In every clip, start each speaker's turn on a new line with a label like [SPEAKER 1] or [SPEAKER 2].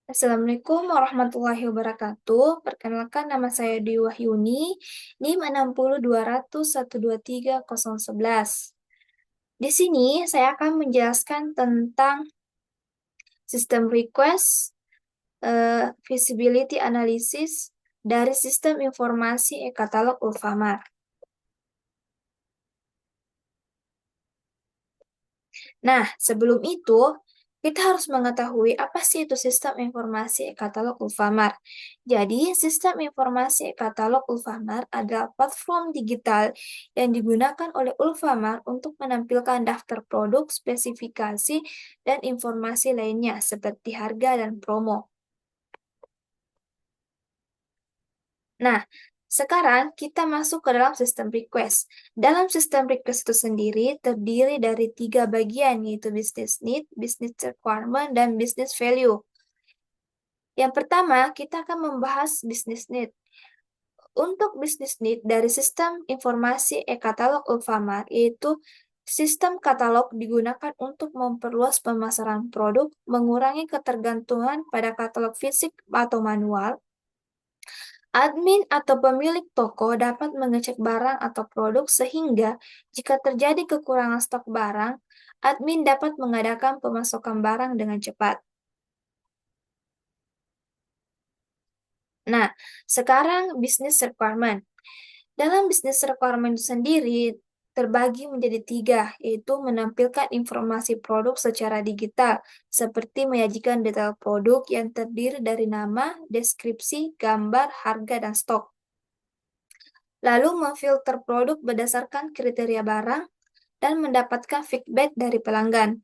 [SPEAKER 1] Assalamualaikum warahmatullahi wabarakatuh. Perkenalkan nama saya Dwi Wahyuni, NIM 60211213011. Di sini saya akan menjelaskan tentang sistem request, visibility analysis dari sistem informasi e-katalog Ulfamart. Nah, sebelum itu, kita harus mengetahui apa sih itu sistem informasi e-katalog Ulfamart. Jadi, sistem informasi e-katalog Ulfamart adalah platform digital yang digunakan oleh Ulfamart untuk menampilkan daftar produk, spesifikasi, dan informasi lainnya seperti harga dan promo. Nah, sekarang kita masuk ke dalam sistem request. Dalam sistem request itu sendiri terdiri dari 3 bagian, yaitu business need, business requirement, dan business value. Yang pertama, kita akan membahas business need. Untuk business need dari sistem informasi e-katalog Ulfamart, yaitu sistem katalog digunakan untuk memperluas pemasaran produk, mengurangi ketergantungan pada katalog fisik atau manual. Admin atau pemilik toko dapat mengecek barang atau produk sehingga jika terjadi kekurangan stok barang, admin dapat mengadakan pemasokan barang dengan cepat. Nah, sekarang business requirement. Dalam business requirement sendiri terbagi menjadi 3, yaitu menampilkan informasi produk secara digital, seperti menyajikan detail produk yang terdiri dari nama, deskripsi, gambar, harga, dan stok. Lalu memfilter produk berdasarkan kriteria barang dan mendapatkan feedback dari pelanggan.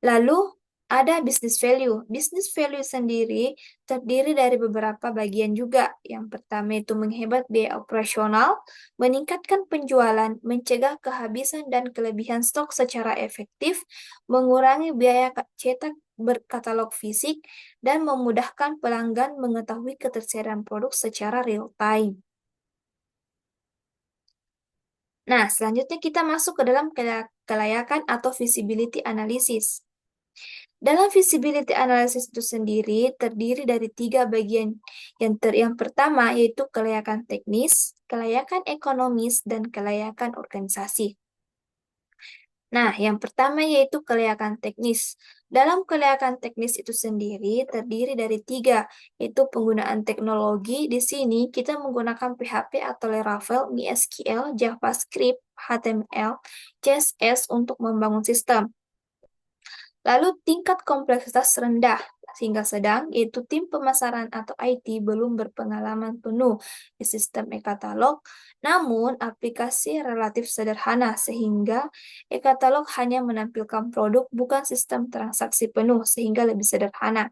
[SPEAKER 1] Lalu ada business value. Business value sendiri terdiri dari beberapa bagian juga. Yang pertama itu menghemat biaya operasional, meningkatkan penjualan, mencegah kehabisan dan kelebihan stok secara efektif, mengurangi biaya cetak berkatalog fisik, dan memudahkan pelanggan mengetahui ketersediaan produk secara real time. Nah, selanjutnya kita masuk ke dalam kelayakan atau visibility analysis. Dalam visibility analysis itu sendiri terdiri dari 3 bagian. Yang pertama yaitu kelayakan teknis, kelayakan ekonomis, dan kelayakan organisasi. Nah, yang pertama yaitu kelayakan teknis. Dalam kelayakan teknis itu sendiri terdiri dari 3, yaitu penggunaan teknologi. Di sini kita menggunakan PHP atau Laravel, MySQL, JavaScript, HTML, CSS untuk membangun sistem. Lalu tingkat kompleksitas rendah hingga sedang, yaitu tim pemasaran atau IT belum berpengalaman penuh di sistem e-katalog, namun aplikasi relatif sederhana sehingga e-katalog hanya menampilkan produk bukan sistem transaksi penuh sehingga lebih sederhana.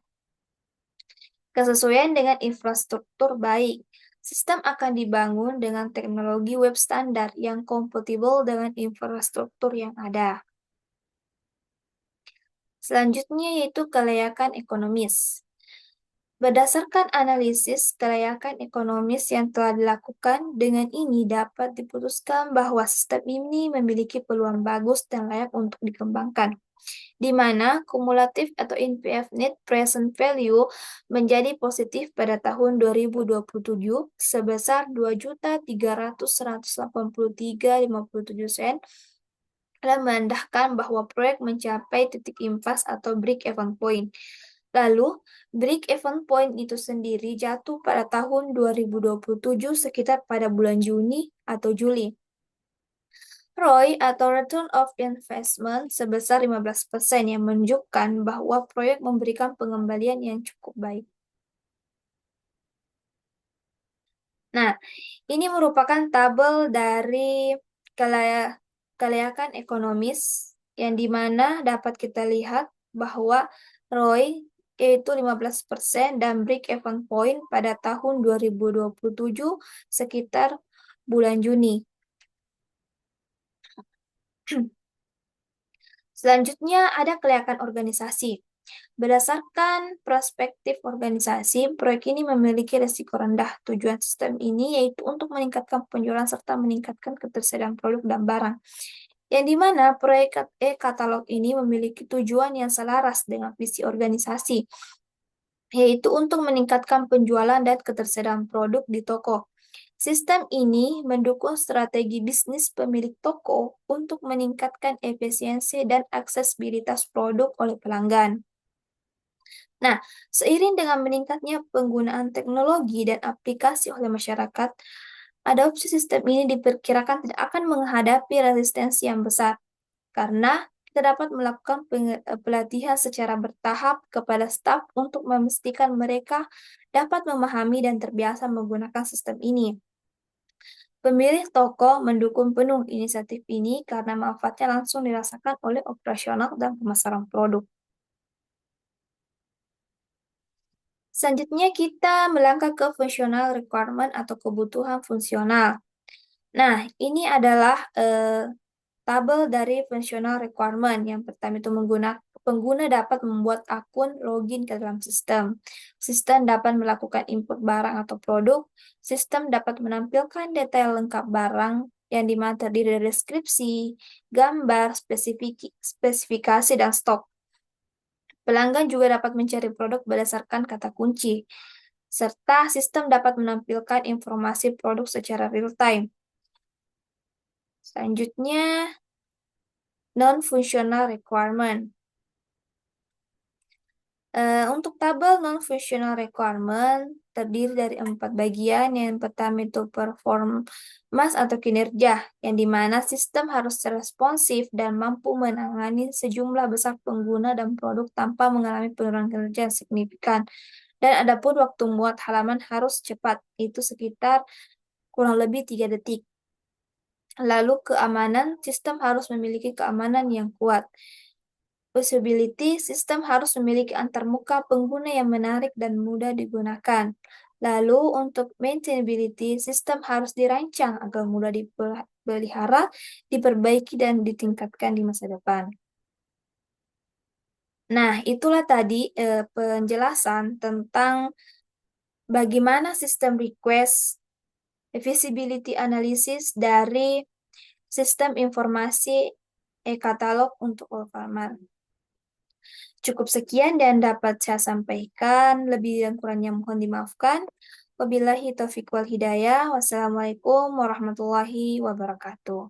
[SPEAKER 1] Kesesuaian dengan infrastruktur baik. Sistem akan dibangun dengan teknologi web standar yang kompatibel dengan infrastruktur yang ada. Selanjutnya yaitu kelayakan ekonomis. Berdasarkan analisis kelayakan ekonomis yang telah dilakukan, dengan ini dapat diputuskan bahwa sistem ini memiliki peluang bagus dan layak untuk dikembangkan, di mana kumulatif atau NPV Net Present Value menjadi positif pada tahun 2027 sebesar 2.300.183,57 dan menandakan bahwa proyek mencapai titik impas atau break-even point. Lalu, break-even point itu sendiri jatuh pada tahun 2027 sekitar pada bulan Juni atau Juli. ROI atau Return of Investment sebesar 15% yang menunjukkan bahwa proyek memberikan pengembalian yang cukup baik. Nah, ini merupakan tabel dari kelayakan ekonomis yang dimana dapat kita lihat bahwa ROI yaitu 15% dan break-even point pada tahun 2027 sekitar bulan Juni. Selanjutnya ada kelayakan organisasi. Berdasarkan perspektif organisasi, proyek ini memiliki risiko rendah. Tujuan sistem ini yaitu untuk meningkatkan penjualan serta meningkatkan ketersediaan produk dan barang. Yang dimana proyek e-katalog ini memiliki tujuan yang selaras dengan visi organisasi. yaitu untuk meningkatkan penjualan dan ketersediaan produk di toko. Sistem ini mendukung strategi bisnis pemilik toko untuk meningkatkan efisiensi dan aksesibilitas produk oleh pelanggan. Nah, seiring dengan meningkatnya penggunaan teknologi dan aplikasi oleh masyarakat, adopsi sistem ini diperkirakan tidak akan menghadapi resistensi yang besar, karena kita dapat melakukan pelatihan secara bertahap kepada staf untuk memastikan mereka dapat memahami dan terbiasa menggunakan sistem ini. Pemilik toko mendukung penuh inisiatif ini karena manfaatnya langsung dirasakan oleh operasional dan pemasaran produk. Selanjutnya kita melangkah ke functional requirement atau kebutuhan fungsional. Nah, ini adalah tabel dari functional requirement. Yang pertama itu pengguna dapat membuat akun login ke dalam sistem. Sistem dapat melakukan input barang atau produk. Sistem dapat menampilkan detail lengkap barang yang dimana terdiri dari deskripsi, gambar, spesifikasi, dan stok. Pelanggan juga dapat mencari produk berdasarkan kata kunci, serta sistem dapat menampilkan informasi produk secara real-time. Selanjutnya, non-functional requirement. Untuk tabel non-functional requirement terdiri dari 4 bagian. Yang pertama itu performance atau kinerja, yang dimana sistem harus responsif dan mampu menangani sejumlah besar pengguna dan produk tanpa mengalami penurunan kinerja yang signifikan. Dan adapun waktu membuat halaman harus cepat, itu sekitar kurang lebih 3 detik. Lalu keamanan, sistem harus memiliki keamanan yang kuat. Usability, sistem harus memiliki antarmuka pengguna yang menarik dan mudah digunakan. Lalu untuk maintainability, sistem harus dirancang agar mudah dipelihara, diperbaiki, dan ditingkatkan di masa depan. Nah, itulah tadi penjelasan tentang bagaimana sistem request, visibility analysis dari sistem informasi e-katalog untuk Alfamart. Cukup sekian dan dapat saya sampaikan. Lebih dan kurangnya mohon dimaafkan. Wabillahi taufiq wal hidayah. Wassalamualaikum warahmatullahi wabarakatuh.